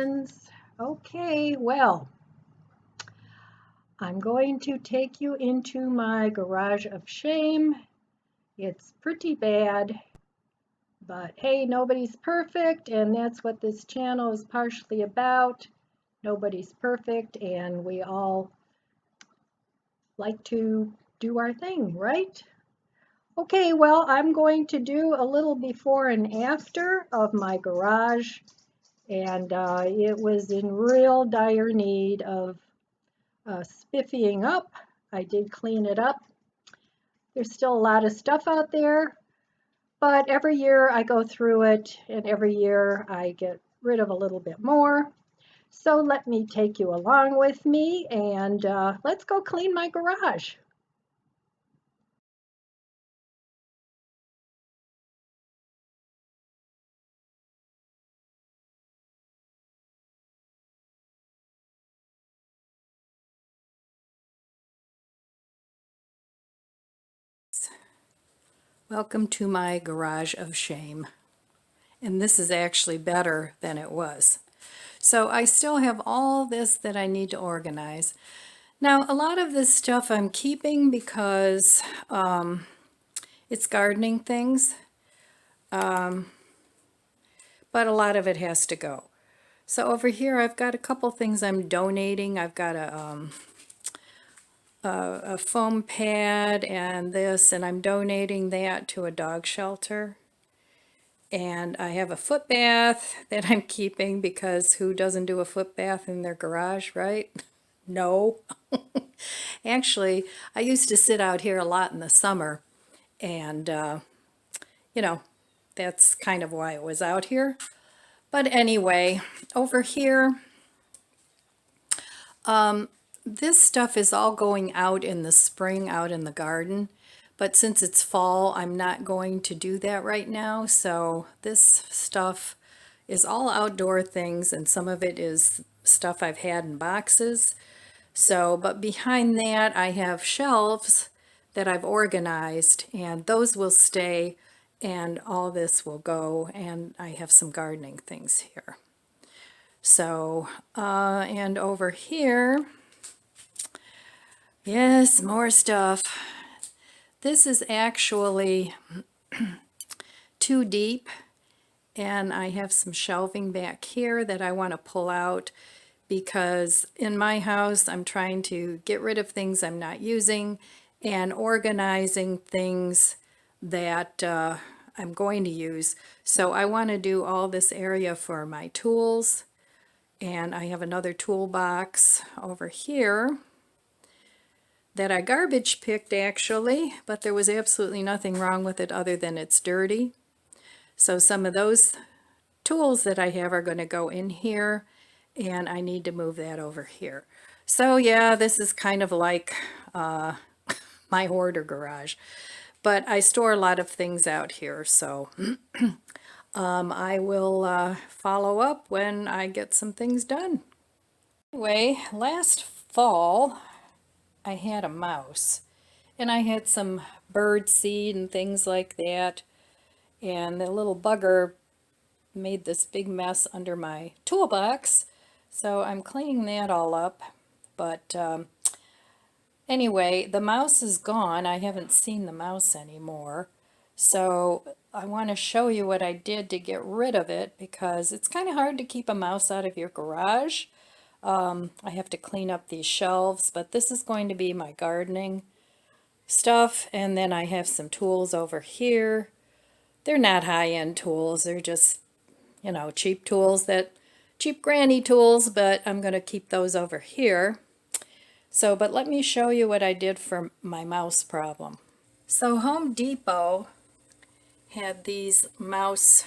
friends. Okay, well, I'm going to take you into my garage of shame. It's pretty bad, but hey, nobody's perfect, and that's what this channel is partially about. Nobody's perfect, and we all like to do our thing, right? Okay, well, I'm going to do a little before and after of my garage, and it was in real dire need of spiffying up. I did clean it up. There's still a lot of stuff out there, but every year I go through it, and every year I get rid of a little bit more. So let me take you along with me, and let's go clean my garage. Welcome to my garage of shame. And this is actually better than it was. So I still have all this that I need to organize. Now, a lot of this stuff I'm keeping because it's gardening things, but a lot of it has to go. So over here I've got a couple things I'm donating. I've got a foam pad and this, and I'm donating that to a dog shelter. And I have a foot bath that I'm keeping because who doesn't do a foot bath in their garage, right? No. Actually, I used to sit out here a lot in the summer, and you know, that's kind of why it was out here. But anyway, over here, this stuff is all going out in the spring, out in the garden. But since it's fall, I'm not going to do that right now. So this stuff is all outdoor things, and some of it is stuff I've had in boxes. So, but behind that, I have shelves that I've organized, and those will stay, and all this will go, and I have some gardening things here. So, and over here, yes, more stuff. This is actually too deep, and I have some shelving back here that I want to pull out because in my house I'm trying to get rid of things I'm not using and organizing things that I'm going to use. So I want to do all this area for my tools, and I have another toolbox over here that I garbage picked actually, but there was absolutely nothing wrong with it other than it's dirty. So some of those tools that I have are going to go in here, and I need to move that over here. So yeah, this is kind of like my hoarder garage, but I store a lot of things out here, so I will follow up when I get some things done. Anyway, last fall I had a mouse, and I had some bird seed and things like that, and the little bugger made this big mess under my toolbox, so I'm cleaning that all up. But anyway, the mouse is gone. I haven't seen the mouse anymore, so I want to show you what I did to get rid of it because it's kind of hard to keep a mouse out of your garage. I have to clean up these shelves, but this is going to be my gardening stuff, and then I have some tools over here. They're not high-end tools, they're just, you know, cheap tools, that cheap granny tools, but I'm going to keep those over here. So, but let me show you what I did for my mouse problem. So Home Depot had these mouse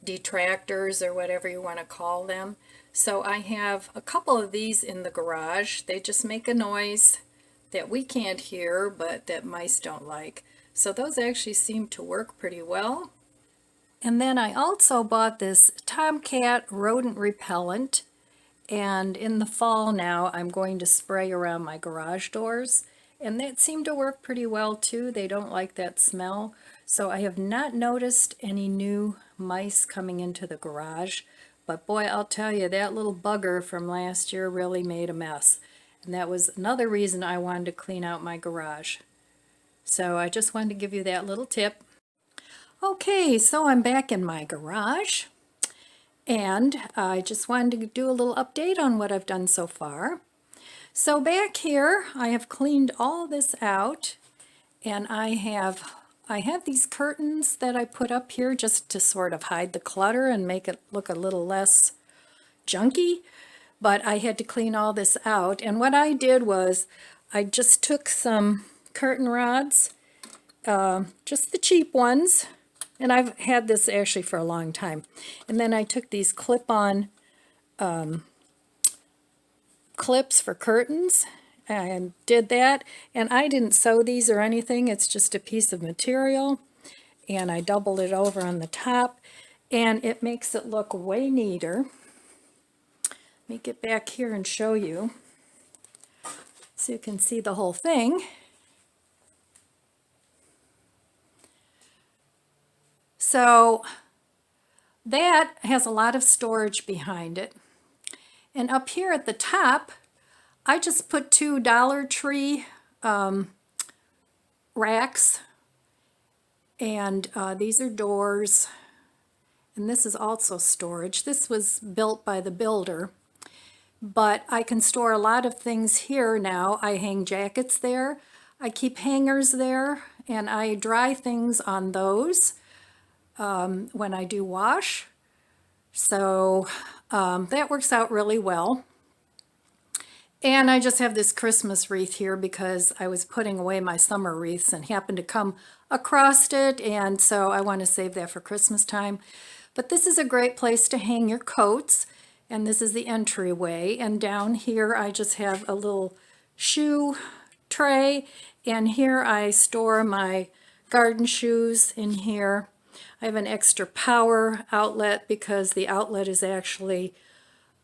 detractors, or whatever you want to call them. So I have a couple of these in the garage. They just make a noise that we can't hear, but that mice don't like. So those actually seem to work pretty well. And then I also bought this Tomcat rodent repellent, and in the fall now I'm going to spray around my garage doors, and that seemed to work pretty well too. They don't like that smell. So I have not noticed any new mice coming into the garage, but boy, I'll tell you, that little bugger from last year really made a mess. And that was another reason I wanted to clean out my garage. So I just wanted to give you that little tip. Okay, so I'm back in my garage, and I just wanted to do a little update on what I've done so far. So back here, I have cleaned all this out, and I have these curtains that I put up here just to sort of hide the clutter and make it look a little less junky, but I had to clean all this out. And what I did was I just took some curtain rods, just the cheap ones, and I've had this actually for a long time. And then I took these clip-on clips for curtains and did that. And I didn't sew these or anything. It's just a piece of material. And I doubled it over on the top. And it makes it look way neater. Let me get back here and show you so you can see the whole thing. So that has a lot of storage behind it. And up here at the top, I just put two Dollar Tree racks. And these are doors. And this is also storage. This was built by the builder. But I can store a lot of things here now. I hang jackets there. I keep hangers there. And I dry things on those when I do wash. So that works out really well. And I just have this Christmas wreath here because I was putting away my summer wreaths and happened to come across it, and so I want to save that for Christmas time. But this is a great place to hang your coats, and this is the entryway. And down here I just have a little shoe tray, and here I store my garden shoes in here. I have an extra power outlet because the outlet is actually,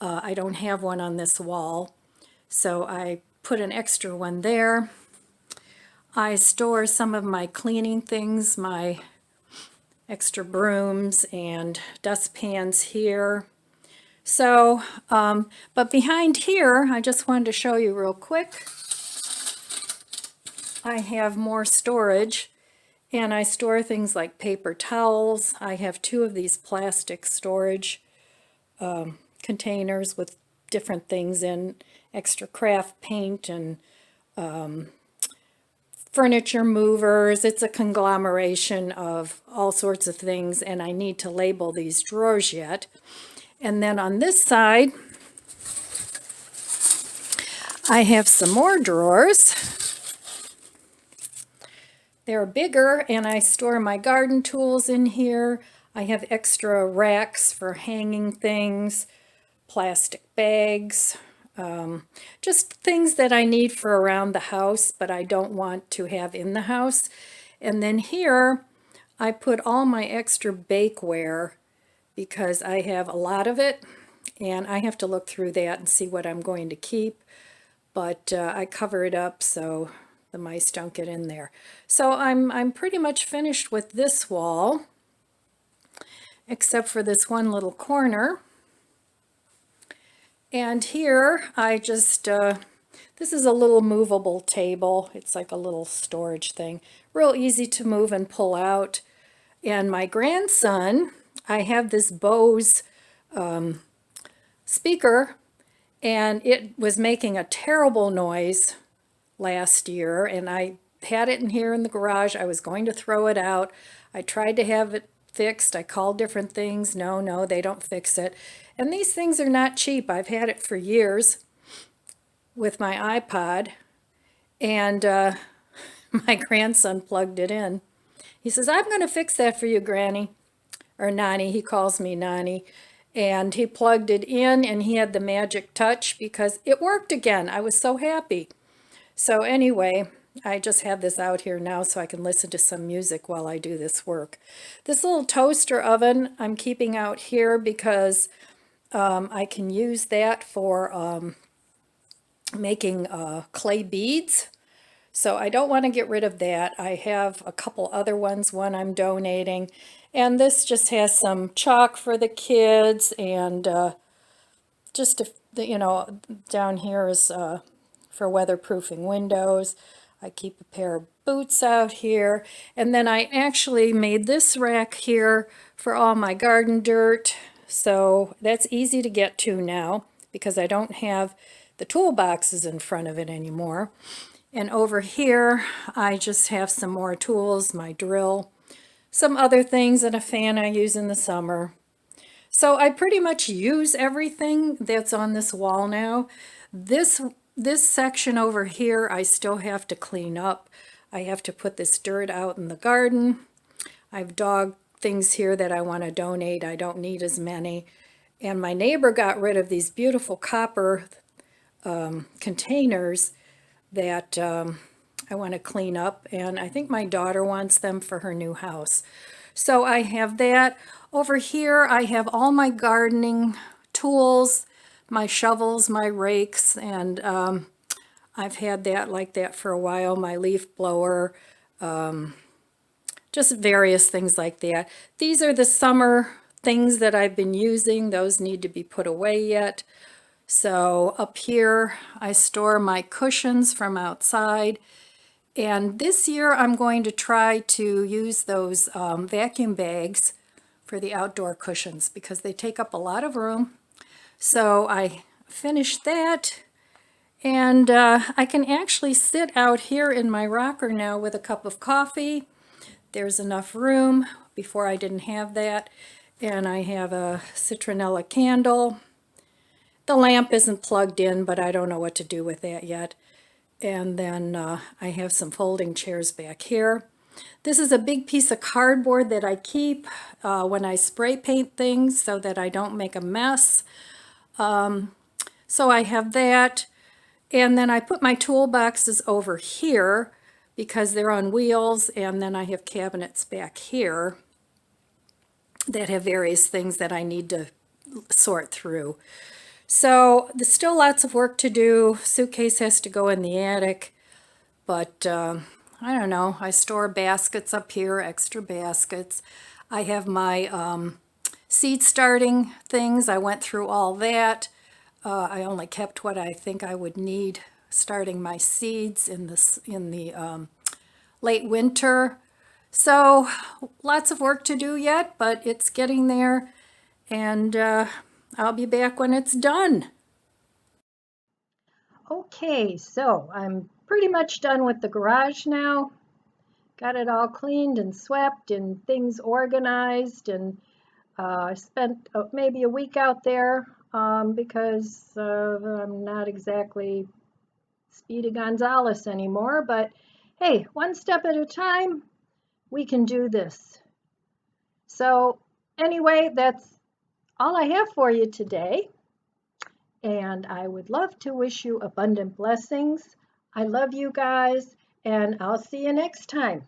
I don't have one on this wall. So I put an extra one there. I store some of my cleaning things, my extra brooms and dustpans here. So, but behind here, I just wanted to show you real quick. I have more storage. And I store things like paper towels. I have two of these plastic storage containers with different things in, extra craft paint and furniture movers. It's a conglomeration of all sorts of things, and I need to label these drawers yet. And then on this side, I have some more drawers. They're bigger, and I store my garden tools in here. I have extra racks for hanging things, plastic bags, just things that I need for around the house, but I don't want to have in the house. And then here, I put all my extra bakeware because I have a lot of it, and I have to look through that and see what I'm going to keep. But I cover it up so the mice don't get in there. So I'm pretty much finished with this wall, except for this one little corner. And here I just, this is a little movable table. It's like a little storage thing. Real easy to move and pull out. And my grandson, I have this Bose speaker, and it was making a terrible noise last year, and I had it in here in the garage. I was going to throw it out. I tried to have it fixed. I called different things. No, they don't fix it. And these things are not cheap. I've had it for years with my iPod, and my grandson plugged it in. He says, "I'm going to fix that for you, Granny," or Nani. He calls me Nani. And he plugged it in, and he had the magic touch because it worked again. I was so happy. So anyway, I just have this out here now so I can listen to some music while I do this work. This little toaster oven I'm keeping out here because I can use that for making clay beads. So I don't want to get rid of that. I have a couple other ones, one I'm donating. And this just has some chalk for the kids, and just, down here is for weatherproofing windows. I keep a pair of boots out here. And then I actually made this rack here for all my garden dirt. So that's easy to get to now because I don't have the toolboxes in front of it anymore. And over here, I just have some more tools, my drill, some other things, and a fan I use in the summer. So I pretty much use everything that's on this wall now. This section over here, I still have to clean up. I have to put this dirt out in the garden. I've dog things here that I want to donate. I don't need as many. And my neighbor got rid of these beautiful copper containers that I want to clean up, and I think my daughter wants them for her new house. So I have that. Over here I have all my gardening tools, my shovels, my rakes, and I've had that like that for a while, my leaf blower, just various things like that. These are the summer things that I've been using. Those need to be put away yet. So up here I store my cushions from outside, and this year I'm going to try to use those vacuum bags for the outdoor cushions because they take up a lot of room. So I finished that, and I can actually sit out here in my rocker now with a cup of coffee. There's enough room. Before I didn't have that. And I have a citronella candle. The lamp isn't plugged in, but I don't know what to do with that yet. And then I have some folding chairs back here. This is a big piece of cardboard that I keep when I spray paint things so that I don't make a mess. So I have that. And then I put my toolboxes over here because they're on wheels. And then I have cabinets back here that have various things that I need to sort through. So there's still lots of work to do. Suitcase has to go in the attic, but I don't know. I store baskets up here, extra baskets. I have my seed starting things. I went through all that. I only kept what I think I would need starting my seeds in the late winter. So lots of work to do yet, but it's getting there, and I'll be back when it's done. Okay, so I'm pretty much done with the garage now. Got it all cleaned and swept and things organized, and I spent maybe a week out there because I'm not exactly Speedy Gonzales anymore, but hey, one step at a time, we can do this. So anyway, that's all I have for you today. And I would love to wish you abundant blessings. I love you guys, and I'll see you next time.